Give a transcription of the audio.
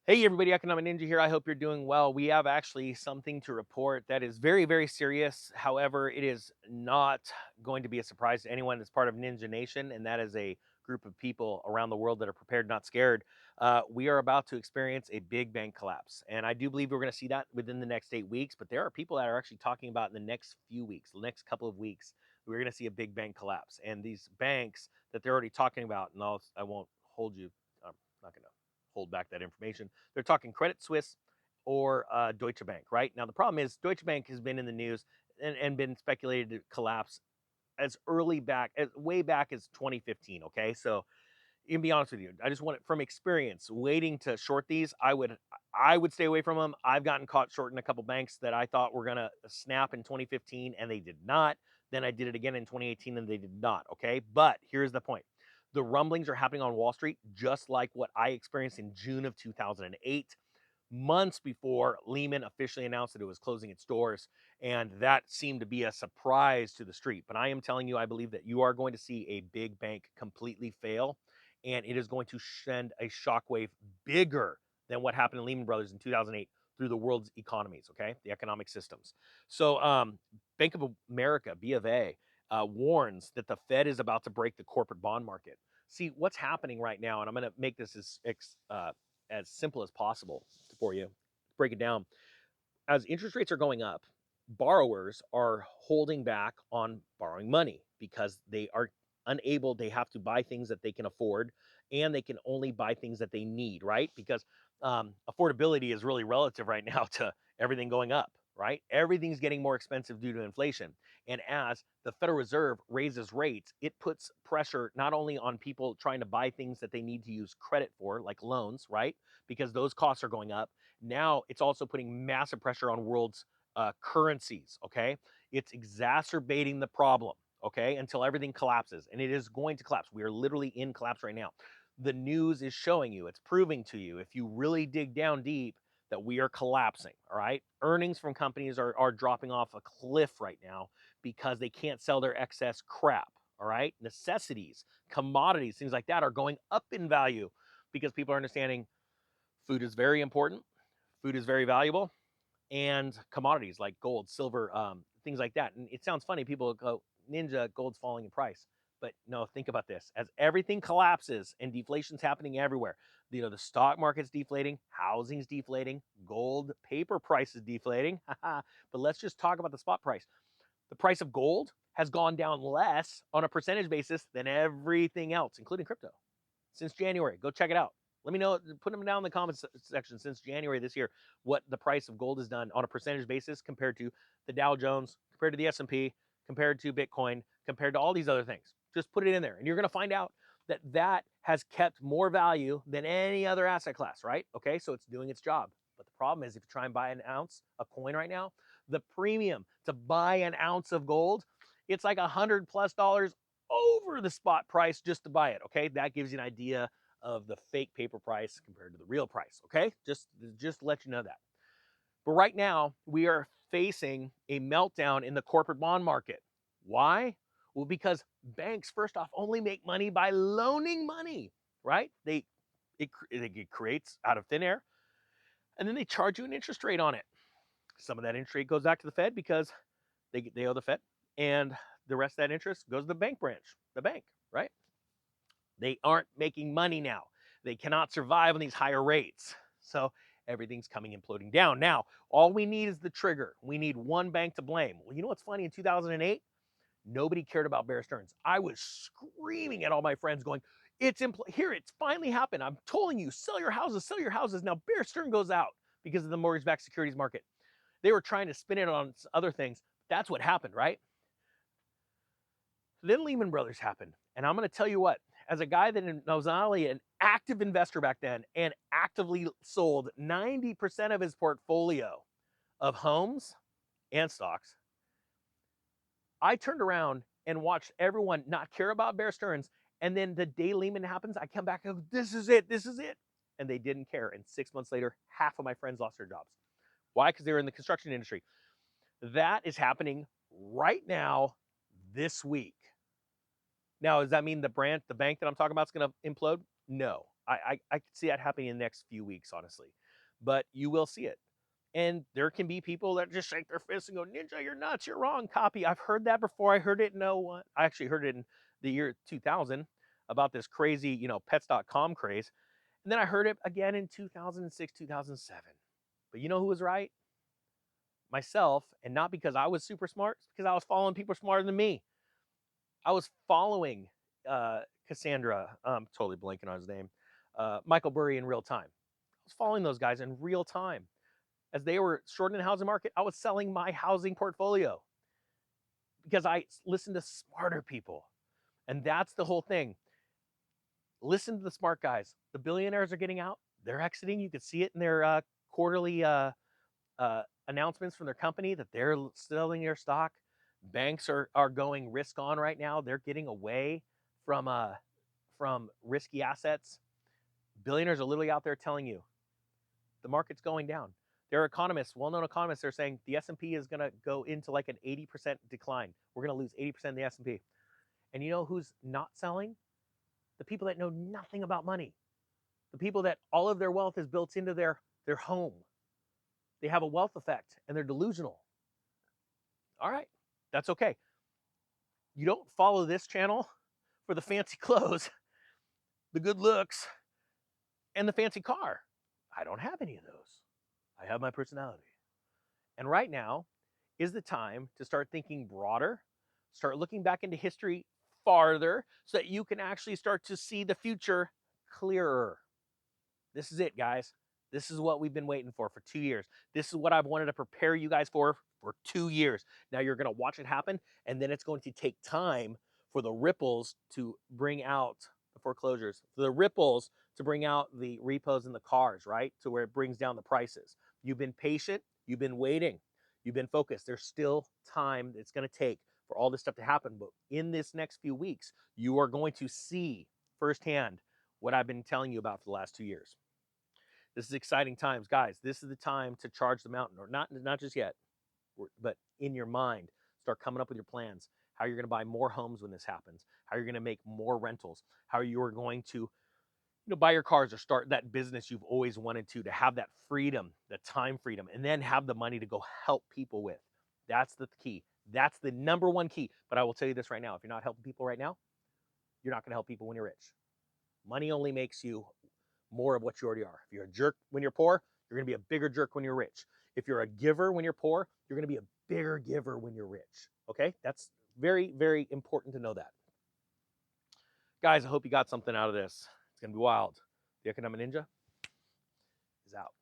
Hey everybody, Economic Ninja here. I hope you're doing well. We have actually something to report that is very, very serious. However, it is not going to be a surprise to anyone that's part of Ninja Nation, and that is a group of people around the world that are prepared, not scared. We are about to experience a big bank collapse, and I do believe we're going to see that within the next 8 weeks. But there are people that are actually talking about in the next few weeks, the next couple of weeks, we're going to see a big bank collapse. And these banks that they're already talking about, and I won't hold you. I'm not going to hold back that information. They're talking Credit Suisse or Deutsche Bank, right? Now, the problem is Deutsche Bank has been in the news and been speculated to collapse as early back, as way back as 2015. Okay, so you can be honest with you, I just want it from experience. Waiting to short these, I would stay away from them. I've gotten caught shorting a couple banks that I thought were gonna snap in 2015, and they did not. Then I did it again in 2018, and they did not. Okay, but here's the point: the rumblings are happening on Wall Street, just like what I experienced in June of 2008, months before Lehman officially announced that it was closing its doors. And that seemed to be a surprise to the street. But I am telling you, I believe that you are going to see a big bank completely fail, and it is going to send a shockwave bigger than what happened in Lehman Brothers in 2008 through the world's economies, okay, the economic systems. So, Bank of America, B of A, warns that the Fed is about to break the corporate bond market. See what's happening right now, and I'm going to make this as simple as possible for you. Break it down. As interest rates are going up, borrowers are holding back on borrowing money because they are unable, they have to buy things that they can afford, and they can only buy things that they need, right? Because affordability is really relative right now to everything going up, right? Everything's getting more expensive due to inflation. And as the Federal Reserve raises rates, it puts pressure not only on people trying to buy things that they need to use credit for, like loans, right? Because those costs are going up. Now it's also putting massive pressure on world's currencies. Okay, it's exacerbating the problem. Okay, until everything collapses, and it is going to collapse. We are literally in collapse right now. The news is showing you, it's proving to you, if you really dig down deep, that we are collapsing. All right, earnings from companies are dropping off a cliff right now because they can't sell their excess crap. All right, necessities, commodities, things like that are going up in value because people are understanding food is very important, food is very valuable, and commodities like gold, silver, things like that. And it sounds funny. People go, Ninja, gold's falling in price. But no, think about this. As everything collapses and deflation's happening everywhere, the stock market's deflating, housing's deflating, gold, paper price is deflating. But let's just talk about the spot price. The price of gold has gone down less on a percentage basis than everything else, including crypto, since January. Go check it out. Let me know, put them down in the comments section since January this year, what the price of gold has done on a percentage basis compared to the Dow Jones, compared to the S&P, compared to Bitcoin, compared to all these other things. Just put it in there, and you're going to find out that that has kept more value than any other asset class, right? Okay, so it's doing its job. But the problem is, if you try and buy an ounce, a coin right now, the premium to buy an ounce of gold, it's like $100+ over the spot price just to buy it. Okay, that gives you an idea of the fake paper price compared to the real price. Okay, just to let you know that. But right now we are facing a meltdown in the corporate bond market. Why? Well, because banks, first off, only make money by loaning money, right? It creates out of thin air, and then they charge you an interest rate on it. Some of that interest rate goes back to the Fed because they owe the Fed, and the rest of that interest goes to the bank branch, the bank, right? They aren't making money now. They cannot survive on these higher rates. So everything's coming imploding down. Now, all we need is the trigger. We need one bank to blame. Well, you know what's funny? In 2008, nobody cared about Bear Stearns. I was screaming at all my friends going, here, it's finally happened. I'm telling you, sell your houses, sell your houses. Now Bear Stearns goes out because of the mortgage-backed securities market. They were trying to spin it on other things. That's what happened, right? Then Lehman Brothers happened. And I'm going to tell you what, as a guy that was not only an active investor back then and actively sold 90% of his portfolio of homes and stocks, I turned around and watched everyone not care about Bear Stearns. And then the day Lehman happens, I come back and go, this is it, this is it. And they didn't care. And 6 months later, half of my friends lost their jobs. Why? Because they were in the construction industry. That is happening right now this week. Now, does that mean the bank that I'm talking about is going to implode? No. I could see that happening in the next few weeks, honestly. But you will see it. And there can be people that just shake their fists and go, Ninja, you're nuts, you're wrong, copy. I've heard that before. I heard it I actually heard it in the year 2000 about this crazy, pets.com craze. And then I heard it again in 2006, 2007. But you know who was right? Myself, and not because I was super smart, it's because I was following people smarter than me. I was following Cassandra, totally blanking on his name, Michael Burry in real time. I was following those guys in real time. As they were shorting the housing market, I was selling my housing portfolio because I listened to smarter people. And that's the whole thing. Listen to the smart guys. The billionaires are getting out. They're exiting. You can see it in their quarterly announcements from their company that they're selling their stock. Banks are going risk on right now. They're getting away from risky assets. Billionaires are literally out there telling you the market's going down. There are economists, well-known economists, they're saying the S&P is going to go into like an 80% decline. We're going to lose 80% of the S&P. And you know who's not selling? The people that know nothing about money. The people that all of their wealth is built into their home. They have a wealth effect and they're delusional. All right, that's okay. You don't follow this channel for the fancy clothes, the good looks, and the fancy car. I don't have any of those. I have my personality. And right now is the time to start thinking broader, start looking back into history farther so that you can actually start to see the future clearer. This is it, guys. This is what we've been waiting for 2 years. This is what I've wanted to prepare you guys for 2 years. Now you're going to watch it happen, and then it's going to take time for the ripples to bring out the foreclosures, for the ripples to bring out the repos and the cars, right? To where it brings down the prices. You've been patient. You've been waiting. You've been focused. There's still time it's going to take for all this stuff to happen. But in this next few weeks, you are going to see firsthand what I've been telling you about for the last 2 years. This is exciting times, guys. This is the time to charge the mountain, or not just yet, but in your mind, start coming up with your plans. How you're going to buy more homes when this happens. How you're going to make more rentals. How you are going to, buy your cars or start that business you've always wanted to have that freedom, the time freedom, and then have the money to go help people with. That's the key. That's the number one key. But I will tell you this right now: if you're not helping people right now, you're not going to help people when you're rich. Money only makes you more of what you already are. If you're a jerk when you're poor, you're going to be a bigger jerk when you're rich. If you're a giver when you're poor, you're going to be a bigger giver when you're rich. Okay? That's very, very important to know that. Guys, I hope you got something out of this. It's going to be wild. The Economic Ninja is out.